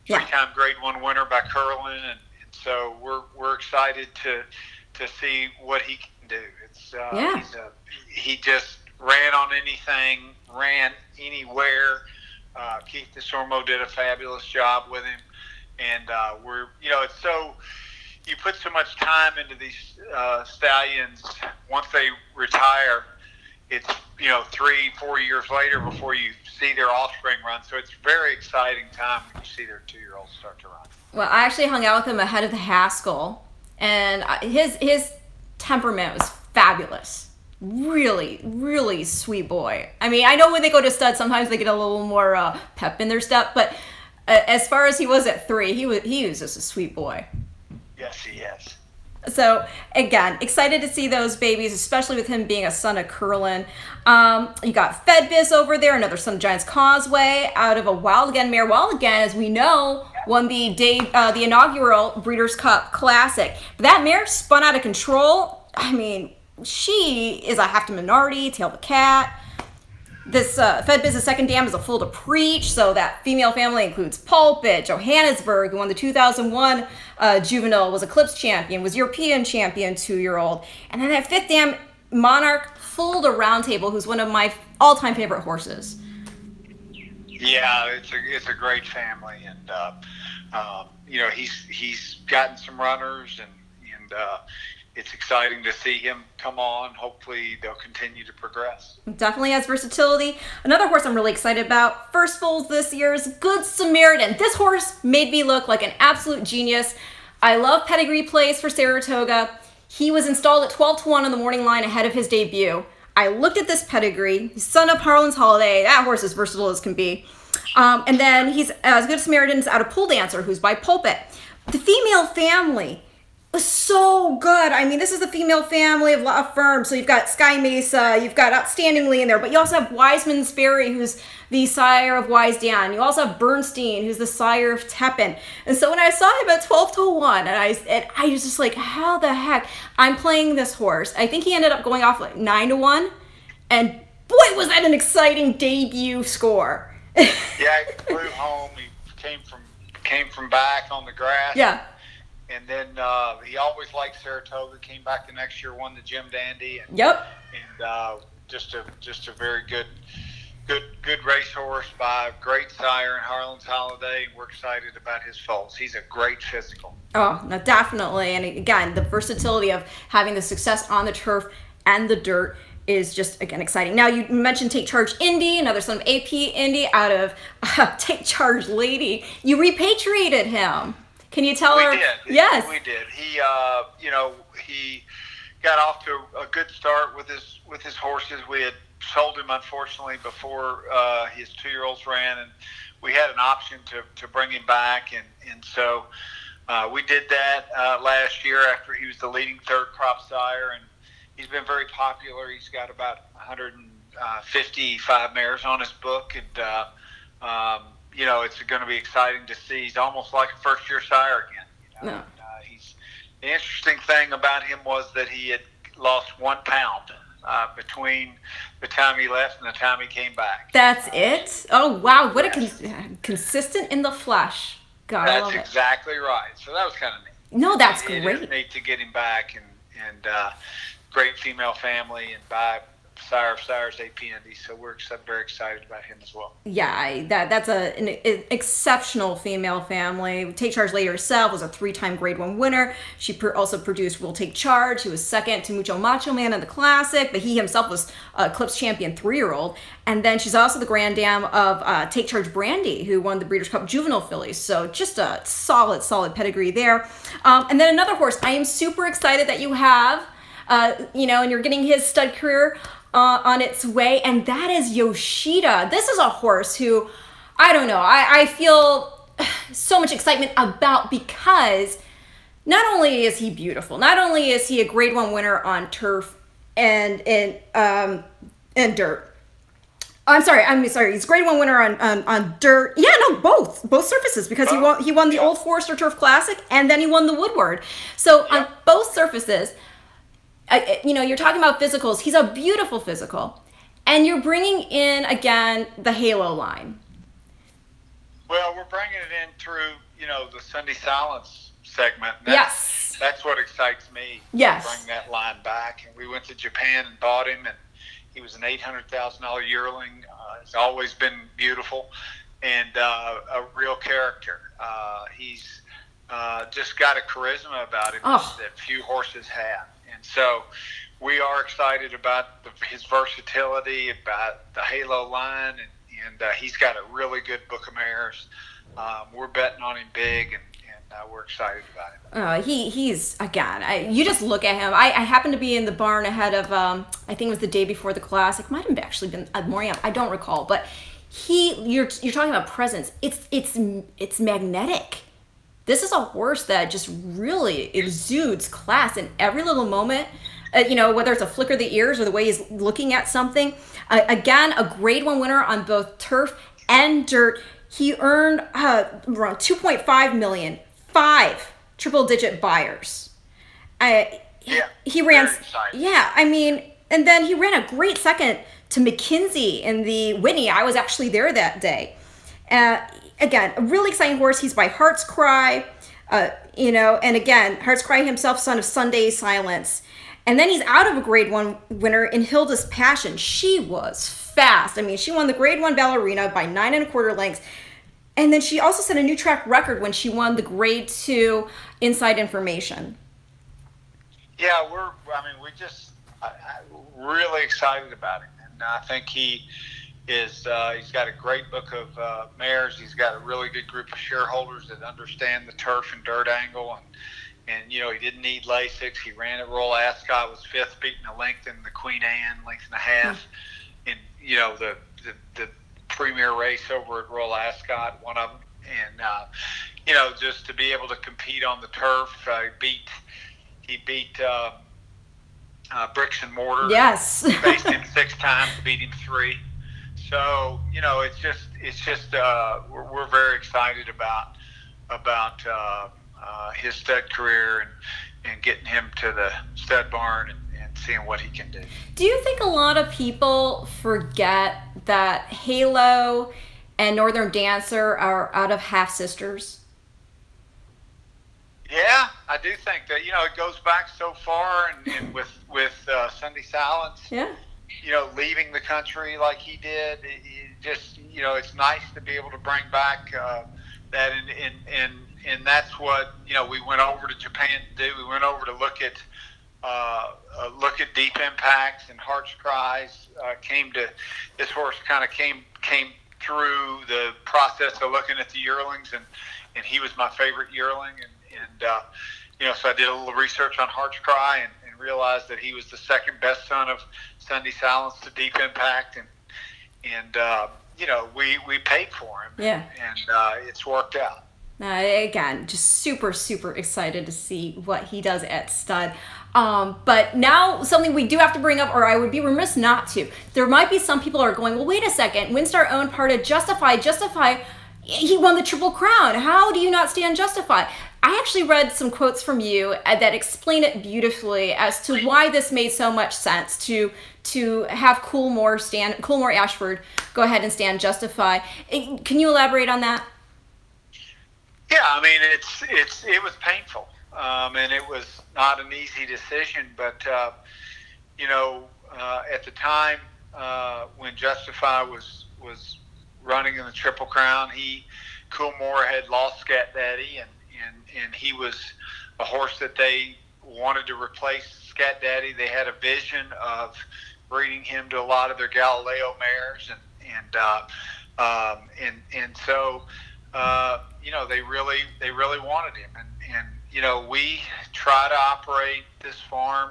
three-time Grade 1 winner by Curlin, and so we're excited to see what he can do. He just ran on anything, ran anywhere. Keith DeSormo did a fabulous job with him. And it's so, you put so much time into these stallions. Once they retire, it's 3-4 years later before you see their offspring run. So it's a very exciting time when you see their 2-year-olds start to run. Well, I actually hung out with him ahead of the Haskell, and his temperament was fabulous. Really, really sweet boy. I mean, I know when they go to stud, sometimes they get a little more pep in their step, but as far as he was at 3, he was just a sweet boy. Yes, he is. So, again, excited to see those babies, especially with him being a son of Curlin. You got Fedbiz over there, another son of Giants Causeway, out of a Wild Again mare. Wild Again, as we know, won the inaugural Breeders' Cup Classic. But that mare spun out of control. I mean, she is a half to minority, tail the cat. This Fedbiz's second dam is a foal to preach, so that female family includes Pulpit, Johannesburg, who won the 2001 juvenile, was Eclipse champion, was European champion 2-year-old. And then that fifth dam, Monarch, foal to Roundtable, who's one of my all-time favorite horses. Yeah, it's a great family, and he's gotten some runners, and it's exciting to see him come on. Hopefully they'll continue to progress. Definitely has versatility. Another horse I'm really excited about, first foals this year, is Good Samaritan. This horse made me look like an absolute genius. I love pedigree plays for Saratoga. He was installed at 12-1 on the morning line ahead of his debut. I looked at this pedigree. He's son of Harlan's Holiday. That horse is versatile as can be. And then he's as Good Samaritan's out of Pool Dancer, who's by Pulpit. The female family was so good. I mean, this is the female family of La Firm. So you've got Sky Mesa, you've got Outstandingly in there, but you also have Wiseman's Ferry, who's the sire of Wise Dan. You also have Bernstein, who's the sire of Tepin. And so when I saw him at 12-1, and I was just like, how the heck? I'm playing this horse. I think he ended up going off like 9-1, and boy, was that an exciting debut score. Yeah, he flew home. He came from back on the grass. Yeah. And then he always liked Saratoga. Came back the next year, won the Jim Dandy. And, yep. And just a very good racehorse by a great sire in Harlan's Holiday. We're excited about his foals. He's a great physical. Oh, no, definitely. And again, the versatility of having the success on the turf and the dirt is just, again, exciting. Now, you mentioned Take Charge Indy, another son of AP Indy out of Take Charge Lady. You repatriated him. Can you tell her? We did. Yes. We did. He, he got off to a good start with his horses. We had sold him, unfortunately, before his 2-year-olds ran, and we had an option to bring him back, and so we did that last year after he was the leading third crop sire, and he's been very popular. He's got about 155 mares on his book, and it's going to be exciting to see. He's almost like a first-year sire again. No. The interesting thing about him was that he had lost 1 pound between the time he left and the time he came back. That's it? Oh, wow. What a consistent in the flesh. God, I love it. That's exactly right. So that was kind of neat. No, that's great. It is neat to get him back, and great female family, and by sire of sires, APND. So we're very excited about him as well. Yeah, that's an exceptional female family. Take Charge Lady herself was a 3-time Grade 1 winner. She also produced Will Take Charge, who was second to Mucho Macho Man in the Classic, but he himself was Eclipse champion 3-year-old. And then she's also the Grand Dam of Take Charge Brandy, who won the Breeders' Cup Juvenile Fillies. So just a solid pedigree there. And then another horse I am super excited that you have, and you're getting his stud career on its way, and that is Yoshida. This is a horse who, I don't know, I feel so much excitement about, because not only is he beautiful, not only is he a Grade 1 winner on turf and dirt. I'm sorry. He's a Grade 1 winner on dirt. Yeah, no, both surfaces, because he won the Old Forester Turf Classic, and then he won the Woodward. So on both surfaces, you're talking about physicals. He's a beautiful physical. And you're bringing in, again, the Halo line. Well, we're bringing it in through, the Sunday Silence segment. That's what excites me. Yes. To bring that line back. And we went to Japan and bought him, and he was an $800,000 yearling. He's always been beautiful and a real character. He's just got a charisma about him that few horses have. And so we are excited about his versatility, about the Halo line, and he's got a really good book of mares. We're betting on him big, and we're excited about him. He's, again, you just look at him. I happened to be in the barn ahead of, I think it was the day before the Classic. Might have actually been a morning. I don't recall. But you're talking about presence. It's magnetic. This is a horse that just really exudes class in every little moment, whether it's a flicker of the ears or the way he's looking at something. Again, a Grade 1 winner on both turf and dirt. He earned around $2.5 million, 5 triple-digit buyers. He ran, and then he ran a great second to McKinsey in the Whitney. I was actually there that day. Again, a really exciting horse. He's by Heart's Cry, and again, Heart's Cry himself, son of Sunday Silence. And then he's out of a Grade 1 winner in Hilda's Passion. She was fast. She won the Grade 1 Ballerina by 9 1/4 lengths. And then she also set a new track record when she won the Grade 2 Inside Information. Yeah, we're really excited about him. And I think he's got a great book of mares. He's got a really good group of shareholders that understand the turf and dirt angle, and he didn't need Lasix. He ran at Royal Ascot, was 5th, beating a length in the Queen Anne, length and a half, in the premier race over at Royal Ascot, one of them, and just to be able to compete on the turf, he beat Bricks and Mortar. Yes, faced him 6 times, beat him 3. So it's just we're very excited about his stud career and getting him to the stud barn and seeing what he can do. Do you think a lot of people forget that Halo and Northern Dancer are out of half sisters? Yeah, I do think that it goes back so far, and with Sunday Silence. Yeah. Leaving the country like he did, it's nice to be able to bring back that, and that's what we went over to Japan to do. We went over to look at Deep Impacts and Heart's Cries. This horse kind of came through the process of looking at the yearlings, and he was my favorite yearling, and so I did a little research on Heart's Cry and realized that he was the second best son of Sunday Silence to Deep Impact, and we paid for him. Yeah. And it's worked out. Again, just super excited to see what he does at stud. But now something we do have to bring up, or I would be remiss not to. There might be some people who are going, well, wait a second, WinStar owned part of Justify. He won the Triple Crown. How do you not stand Justify? I actually read some quotes from you that explain it beautifully as to why this made so much sense to have Coolmore Ashford go ahead and stand Justify. Can you elaborate on that? Yeah, I mean, it was painful, and it was not an easy decision. But at the time when Justify was running in the Triple Crown, Coolmore had lost Scat Daddy, and he was a horse that they wanted to replace Scat Daddy. They had a vision of breeding him to a lot of their Galileo mares, and so they really wanted him, and we try to operate this farm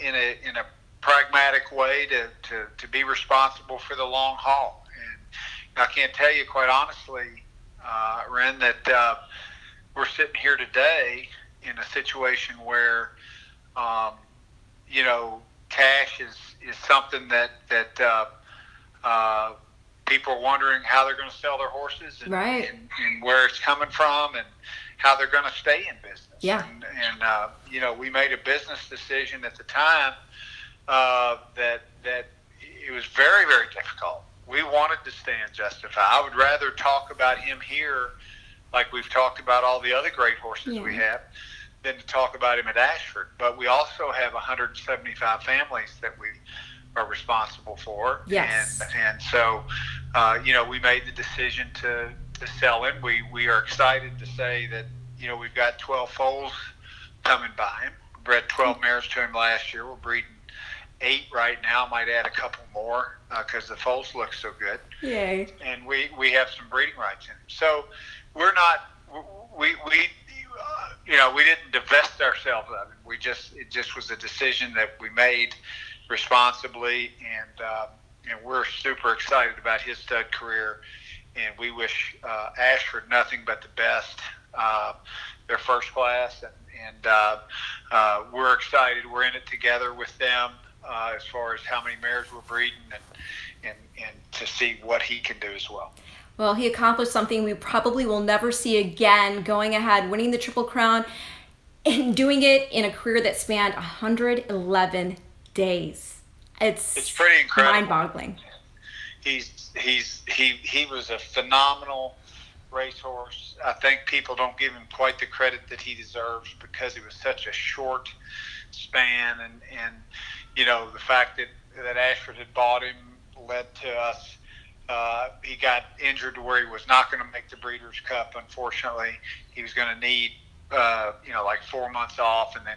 in a pragmatic way to be responsible for the long haul. And I can't tell you, quite honestly, Ren, that we're sitting here today in a situation where cash is something that people are wondering how they're going to sell their horses, and, right, and where it's coming from, and how they're going to stay in business. Yeah. And we made a business decision at the time that it was very, very difficult. We wanted to stay in Justify. I would rather talk about him here like we've talked about all the other great horses we have than to talk about him at Ashford. But we also have 175 families that we are responsible for. Yes. And so, we made the decision to sell him. We are excited to say that, we've got 12 foals coming by him. We bred 12 mares to him last year. We're breeding 8 right now. Might add a couple more because the foals look so good. Yay. And we have some breeding rights in him. So we're not, we didn't divest ourselves of it. It just was a decision that we made responsibly, and we're super excited about his stud career, and we wish Ashford nothing but the best. They're first class, and we're excited. We're in it together with them as far as how many mares we're breeding, and to see what he can do as well. Well, he accomplished something we probably will never see again, going ahead, winning the Triple Crown, and doing it in a career that spanned 111 days. It's pretty incredible. Mind-boggling. He was a phenomenal racehorse. I think people don't give him quite the credit that he deserves because it was such a short span, and the fact that Ashford had bought him led to us. He got injured to where he was not going to make the Breeders' Cup. Unfortunately, he was going to need like 4 months off, and then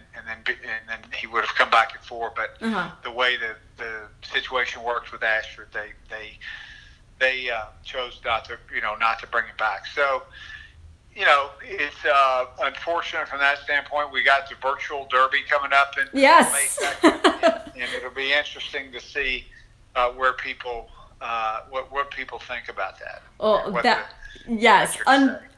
he would have come back at 4. But the way the situation worked with Ashford, they chose not to bring him back. So it's unfortunate from that standpoint. We got the virtual Derby coming up in May 2nd, and it'll be interesting to see where people what people think about that. Oh, yes,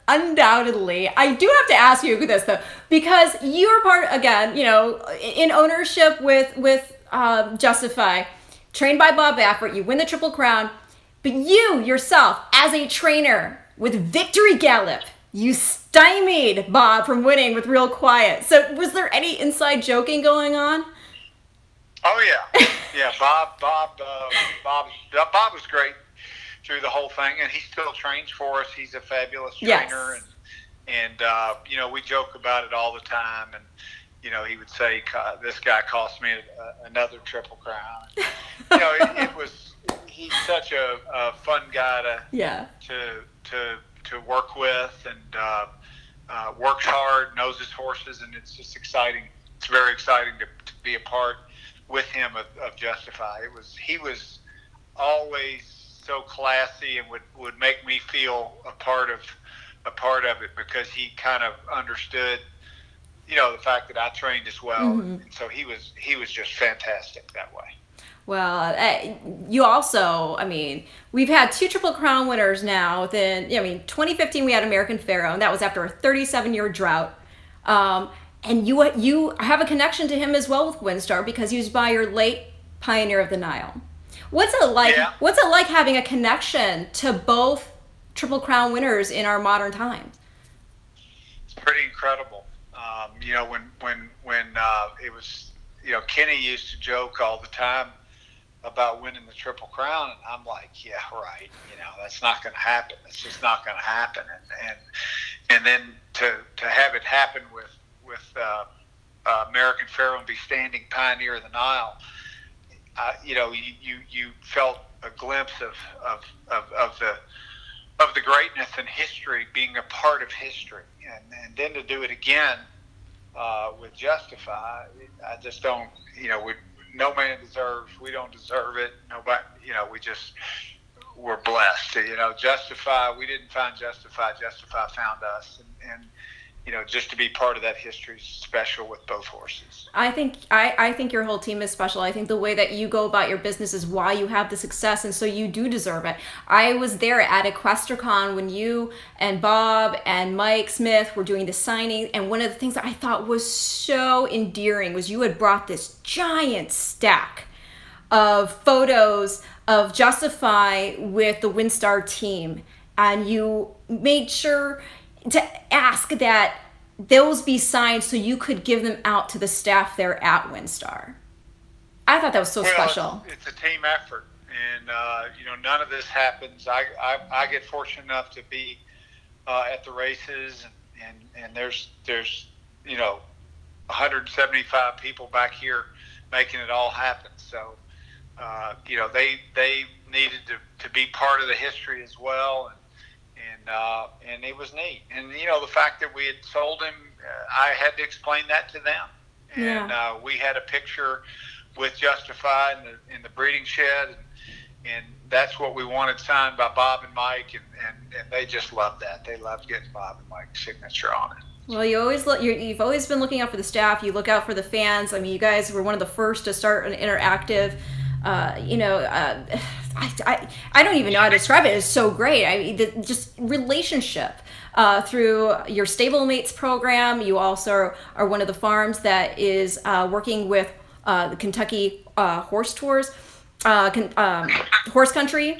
undoubtedly. I do have to ask you this though, because you're part again, in ownership with Justify, trained by Bob Baffert. You win the Triple Crown, but you yourself, as a trainer with Victory Gallop, you stymied Bob from winning with Real Quiet. So was there any inside joking going on? Oh yeah. Bob was great through the whole thing, and he still trains for us. He's a fabulous trainer, and we joke about it all the time. And he would say, "This guy cost me another Triple Crown." It was. He's such a fun guy to work with, and works hard, knows his horses, and it's just exciting. It's very exciting to be a part with him of Justify. He was always so classy, and would make me feel a part of it, because he kind of understood the fact that I trained as well. And so he was just fantastic that way. Well, you also, we've had 2 Triple Crown winners now. Then, 2015 we had American Pharaoh, and that was after a 37-year drought. And you have a connection to him as well with WinStar, because he was by your late Pioneer of the Nile. What's it like? Yeah. What's it like having a connection to both Triple Crown winners in our modern times? pretty incredible. When it was, Kenny used to joke all the time about winning the Triple Crown, and I'm like, yeah, right. That's not going to happen. It's just not going to happen. And then to have it happen with American Pharoah and be standing pioneer of the Nile, you felt a glimpse of the greatness and history, being a part of history, and then to do it again with Justify, I just don't. No man deserves. We don't deserve it. Nobody. We're blessed. Justify. We didn't find Justify. Justify found us, and just to be part of that history is special with both horses. I think your whole team is special. I think the way that you go about your business is why you have the success, and so you do deserve it. I was there at EquestriaCon when you and Bob and Mike Smith were doing the signing, and one of the things that I thought was so endearing was you had brought this giant stack of photos of Justify with the WinStar team, and you made sure to ask that those be signed so you could give them out to the staff there at WinStar. I thought that was so special. It's a team effort, and none of this happens. I get fortunate enough to be at the races, and there's 175 people back here making it all happen. So they needed to be part of the history as well. And it was neat. And, the fact that we had sold him, I had to explain that to them. And we had a picture with Justify in the breeding shed, and that's what we wanted signed by Bob and Mike, and they just loved that. They loved getting Bob and Mike's signature on it. Well, you've always been looking out for the staff. You look out for the fans. I mean, you guys were one of the first to start an interactive I don't even know how to describe it. It's so great. I mean, just relationship through your Stablemates program. You also are one of the farms that is working with the Kentucky Horse Tours, Horse Country.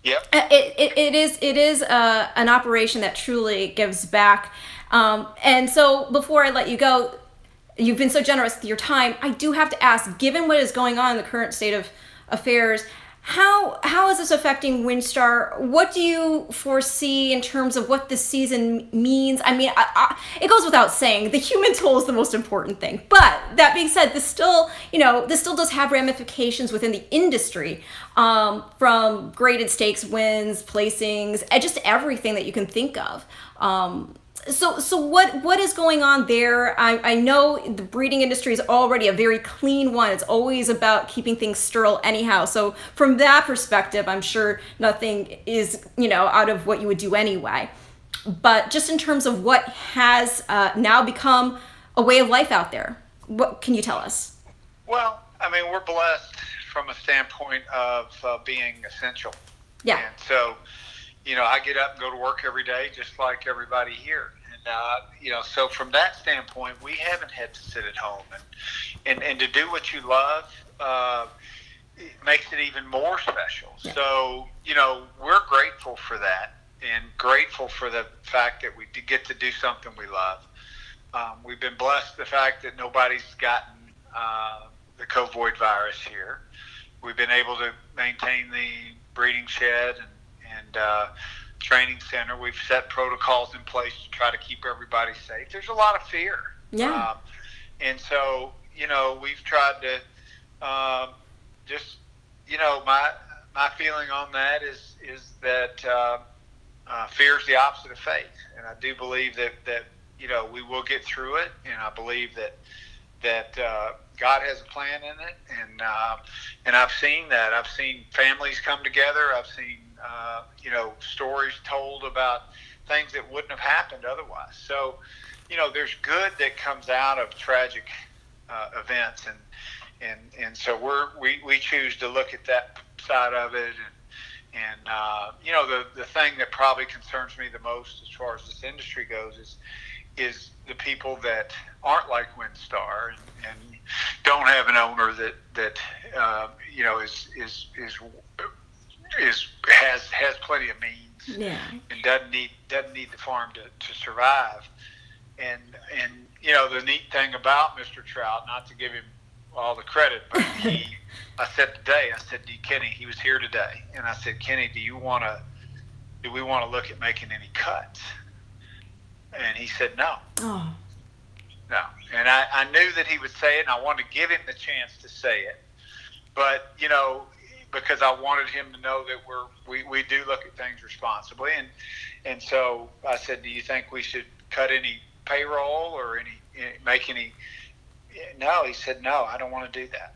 Yep. It is an operation that truly gives back. And so before I let you go, you've been so generous with your time. I do have to ask, given what is going on in the current state of affairs, how is this affecting WinStar? What do you foresee in terms of what this season means? I mean, it goes without saying, the human toll is the most important thing. But that being said, this still does have ramifications within the industry, from graded stakes wins, placings, and just everything that you can think of. So what is going on there? I know the breeding industry is already a very clean one. It's always about keeping things sterile anyhow. So from that perspective, I'm sure nothing is, out of what you would do anyway. But just in terms of what has now become a way of life out there, what can you tell us? Well, I mean, we're blessed from a standpoint of being essential. Yeah. And so, I get up and go to work every day just like everybody here. So from that standpoint, we haven't had to sit at home, and to do what you love it makes it even more special. Yeah. So, we're grateful for that, and grateful for the fact that we get to do something we love. We've been blessed the fact that nobody's gotten the COVID virus here. We've been able to maintain the breeding shed and training center. We've set protocols in place to try to keep everybody safe. There's a lot of fear. Yeah. And so, we've tried to my feeling on that is that fear is the opposite of faith. And I do believe that we will get through it. And I believe that God has a plan in it. And I've seen that. I've seen families come together. I've seen stories told about things that wouldn't have happened otherwise. So, there's good that comes out of tragic events, and so we choose to look at that side of it, and the thing that probably concerns me the most as far as this industry goes is the people that aren't like WinStar and don't have an owner that has plenty of means, yeah, and doesn't need the farm to survive. and you know, the neat thing about Mr. Trout, not to give him all the credit, but I said today, to Kenny, he was here today, and I said, Kenny, do we want to look at making any cuts? And he said no. Oh. No. And I knew that he would say it, and I wanted to give him the chance to say it. But, you know, because I wanted him to know that we do look at things responsibly. And so I said, do you think we should cut any payroll or make any? No, he said, no, I don't want to do that.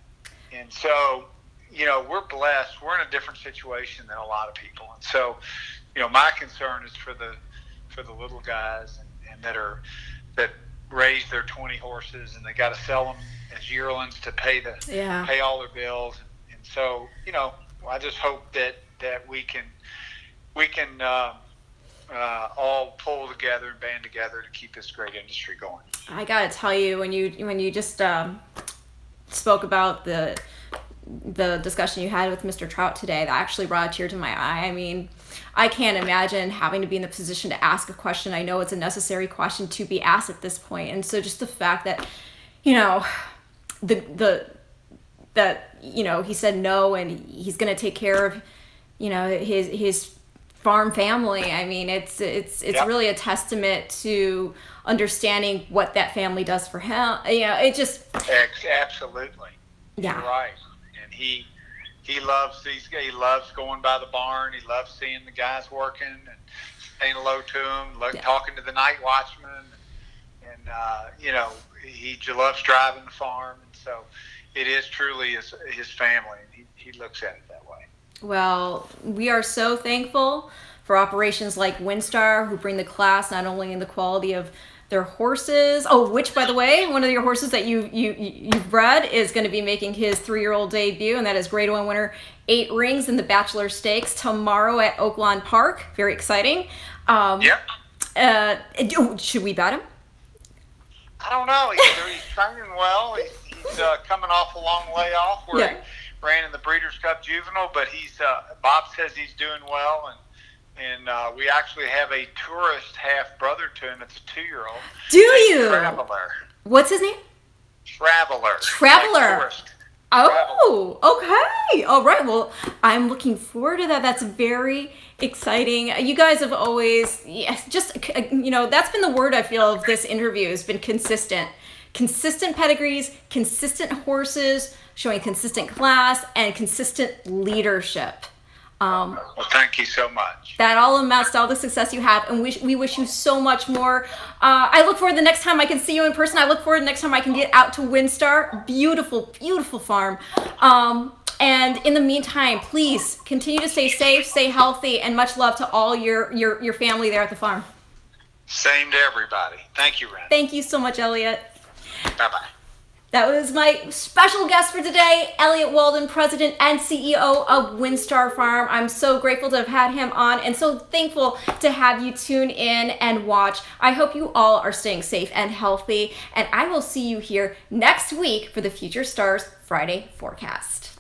And so, you know, we're blessed. We're in a different situation than a lot of people. And so, you know, my concern is for the little guys and that raise their 20 horses, and they got to sell them as yearlings to pay all their bills. And so, you know, I just hope that we can all pull together and band together to keep this great industry going. I gotta tell you, when you just spoke about the discussion you had with Mr. Trout today, that actually brought a tear to my eye. I mean, I can't imagine having to be in the position to ask a question. I know it's a necessary question to be asked at this point. And so just the fact that, you know, that, you know, he said no, and he's going to take care of, you know, his farm family. I mean, it's really a testament to understanding what that family does for him. You know, it just... Absolutely. Yeah. You're right. And he loves these guys. He loves going by the barn. He loves seeing the guys working and saying hello to them, talking to the night watchman. And you know, he loves driving the farm. And so it is truly his family. And he looks at it that way. Well, we are so thankful for operations like WinStar, who bring the class not only in the quality of their horses, which, by the way, one of your horses that you've bred is going to be making his 3-year-old debut, and that is Grade 1 winner 8 Rings in the Bachelor Stakes tomorrow at Oaklawn Park. Very exciting. Should we bet him? I don't know. He's training well. He's coming off a long layoff where he ran in the Breeders' Cup Juvenile, but Bob says he's doing well, and we actually have a tourist half-brother to him. It's a 2-year-old. Do you? Traveler. What's his name? Traveler. Like oh, okay. All right. Well, I'm looking forward to that. That's very exciting. You guys have always, you know, that's been the word I feel of this interview has been consistent. Consistent pedigrees, consistent horses, showing consistent class, and consistent leadership. Well, thank you so much. That all amounts to all the success you have, and we wish you so much more. I look forward to the next time I can see you in person. I look forward to the next time I can get out to WinStar. Beautiful, beautiful farm. And in the meantime, please continue to stay safe, stay healthy, and much love to all your family there at the farm. Same to everybody. Thank you, Ren. Thank you so much, Elliott. Bye-bye. That was my special guest for today, Elliott Walden, President and CEO of WinStar Farm. I'm so grateful to have had him on and so thankful to have you tune in and watch. I hope you all are staying safe and healthy, and I will see you here next week for the Future Stars Friday Forecast.